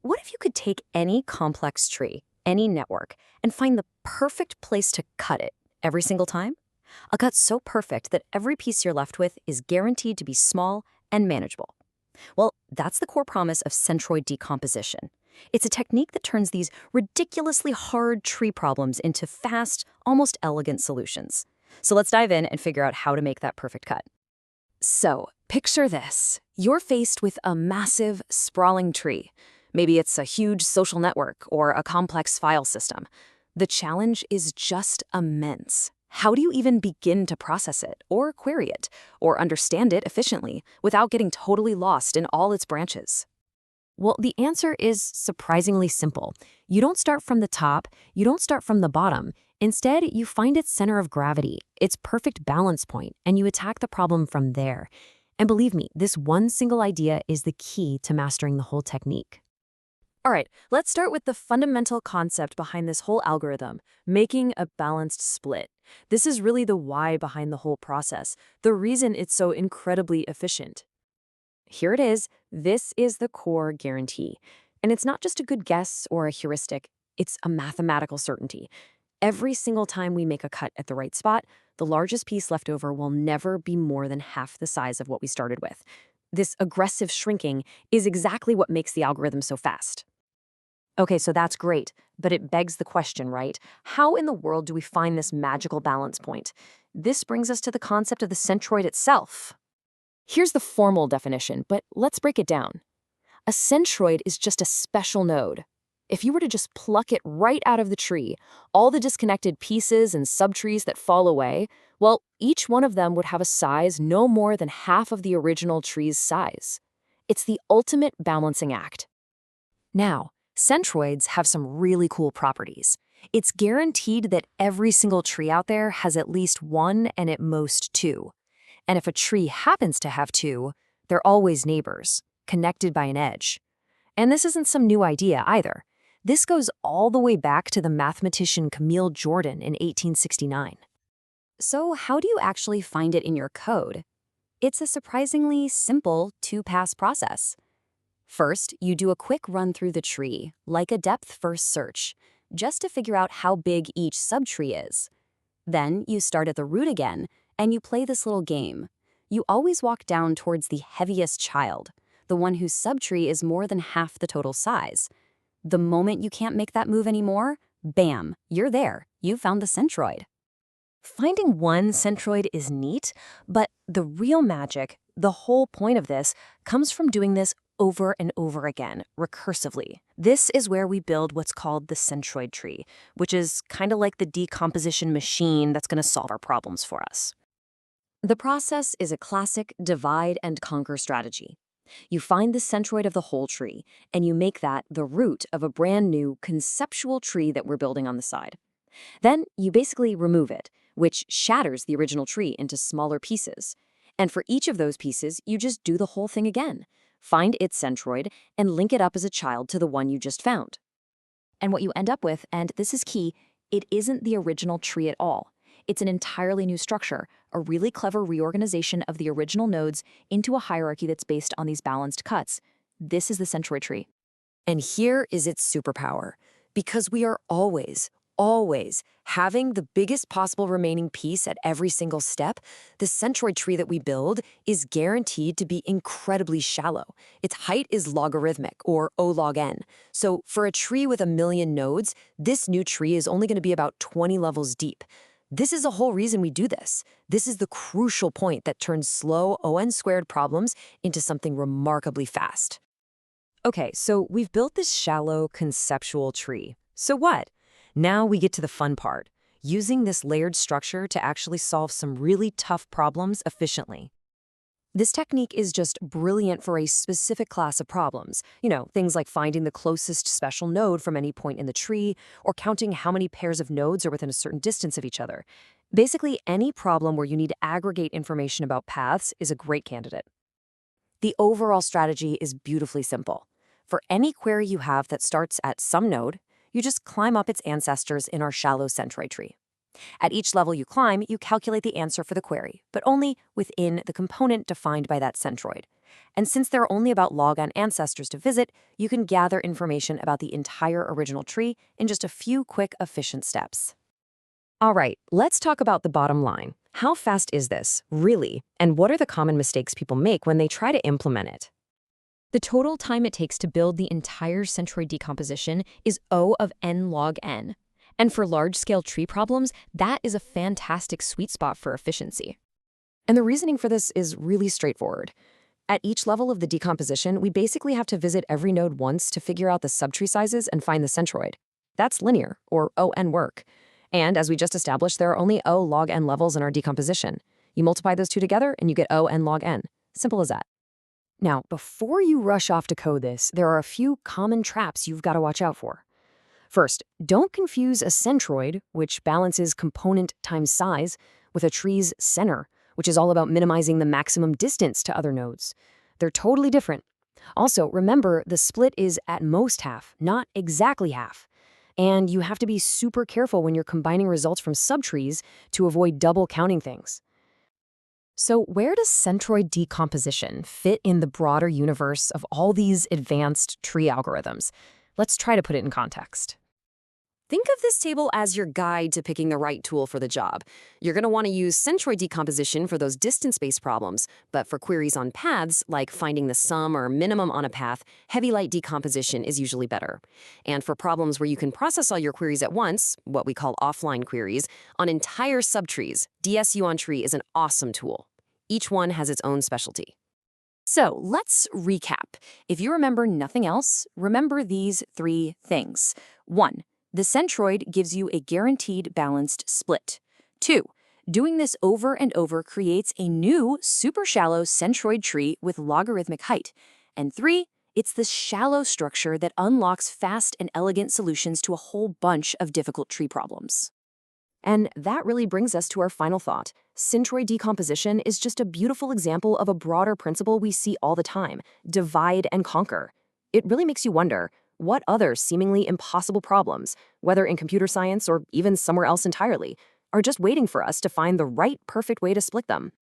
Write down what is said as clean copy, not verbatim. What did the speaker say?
What if you could take any complex tree, any network, and find the perfect place to cut it every single time? A cut so perfect that every piece you're left with is guaranteed to be small and manageable. Well, that's the core promise of centroid decomposition. It's a technique that turns these ridiculously hard tree problems into fast, almost elegant solutions. So let's dive in and figure out how to make that perfect cut. So, picture this. You're faced with a massive, sprawling tree. Maybe it's a huge social network or a complex file system. The challenge is just immense. How do you even begin to process it, or query it, or understand it efficiently without getting totally lost in all its branches? Well, the answer is surprisingly simple. You don't start from the top, you don't start from the bottom. Instead, you find its center of gravity, its perfect balance point, and you attack the problem from there. And believe me, this one single idea is the key to mastering the whole technique. All right, let's start with the fundamental concept behind this whole algorithm, making a balanced split. This is really the why behind the whole process, the reason it's so incredibly efficient. Here it is. This is the core guarantee. And it's not just a good guess or a heuristic, it's a mathematical certainty. Every single time we make a cut at the right spot, the largest piece left over will never be more than half the size of what we started with. This aggressive shrinking is exactly what makes the algorithm so fast. Okay, so that's great, but it begs the question, right? How in the world do we find this magical balance point? This brings us to the concept of the centroid itself. Here's the formal definition, but let's break it down. A centroid is just a special node. If you were to just pluck it right out of the tree, all the disconnected pieces and subtrees that fall away, well, each one of them would have a size no more than half of the original tree's size. It's the ultimate balancing act. Now, centroids have some really cool properties. It's guaranteed that every single tree out there has at least one and at most two. And if a tree happens to have two, they're always neighbors, connected by an edge. And this isn't some new idea either. This goes all the way back to the mathematician Camille Jordan in 1869. So how do you actually find it in your code? It's a surprisingly simple two-pass process. First, you do a quick run through the tree, like a depth-first search, just to figure out how big each subtree is. Then you start at the root again, and you play this little game. You always walk down towards the heaviest child, the one whose subtree is more than half the total size. The moment you can't make that move anymore, bam, you're there. You found the centroid. Finding one centroid is neat, but the real magic, the whole point of this, comes from doing this over and over again, recursively. This is where we build what's called the centroid tree, which is kind of like the decomposition machine that's going to solve our problems for us. The process is a classic divide and conquer strategy. You find the centroid of the whole tree, and you make that the root of a brand new conceptual tree that we're building on the side. Then you basically remove it, which shatters the original tree into smaller pieces. And for each of those pieces, you just do the whole thing again. Find its centroid and link it up as a child to the one you just found. And what you end up with, and this is key, it isn't the original tree at all. It's an entirely new structure, a really clever reorganization of the original nodes into a hierarchy that's based on these balanced cuts. This is the centroid tree. And here is its superpower. Because we are always having the biggest possible remaining piece at every single step, the centroid tree that we build is guaranteed to be incredibly shallow. Its height is logarithmic, or O log n. So for a tree with 1,000,000 nodes, this new tree is only going to be about 20 levels deep. This is the whole reason we do this. This is the crucial point that turns slow O(n)² problems into something remarkably fast. Okay, so we've built this shallow conceptual tree. So what? Now we get to the fun part, using this layered structure to actually solve some really tough problems efficiently. This technique is just brilliant for a specific class of problems. Things like finding the closest special node from any point in the tree, or counting how many pairs of nodes are within a certain distance of each other. Basically, any problem where you need to aggregate information about paths is a great candidate. The overall strategy is beautifully simple. For any query you have that starts at some node, you just climb up its ancestors in our shallow centroid tree. At each level you climb, you calculate the answer for the query, but only within the component defined by that centroid. And since there are only about log n ancestors to visit, you can gather information about the entire original tree in just a few quick, efficient steps. All right, let's talk about the bottom line. How fast is this, really? And what are the common mistakes people make when they try to implement it? The total time it takes to build the entire centroid decomposition is O of n log n. And for large-scale tree problems, that is a fantastic sweet spot for efficiency. And the reasoning for this is really straightforward. At each level of the decomposition, we basically have to visit every node once to figure out the subtree sizes and find the centroid. That's linear, or O(n) work. And as we just established, there are only O log n levels in our decomposition. You multiply those two together and you get O(n) log n. Simple as that. Now, before you rush off to code this, there are a few common traps you've got to watch out for. First, don't confuse a centroid, which balances component times size, with a tree's center, which is all about minimizing the maximum distance to other nodes. They're totally different. Also, remember, the split is at most half, not exactly half. And you have to be super careful when you're combining results from subtrees to avoid double counting things. So where does centroid decomposition fit in the broader universe of all these advanced tree algorithms? Let's try to put it in context. Think of this table as your guide to picking the right tool for the job. You're going to want to use centroid decomposition for those distance-based problems, but for queries on paths, like finding the sum or minimum on a path, heavy light decomposition is usually better. And for problems where you can process all your queries at once, what we call offline queries, on entire subtrees, DSU on tree is an awesome tool. Each one has its own specialty. So let's recap. If you remember nothing else, remember these three things. 1. The centroid gives you a guaranteed balanced split. 2. Doing this over and over creates a new, super shallow centroid tree with logarithmic height. And 3. It's this shallow structure that unlocks fast and elegant solutions to a whole bunch of difficult tree problems. And that really brings us to our final thought. Centroid decomposition is just a beautiful example of a broader principle we see all the time: divide and conquer. It really makes you wonder, what other seemingly impossible problems, whether in computer science or even somewhere else entirely, are just waiting for us to find the right perfect way to split them?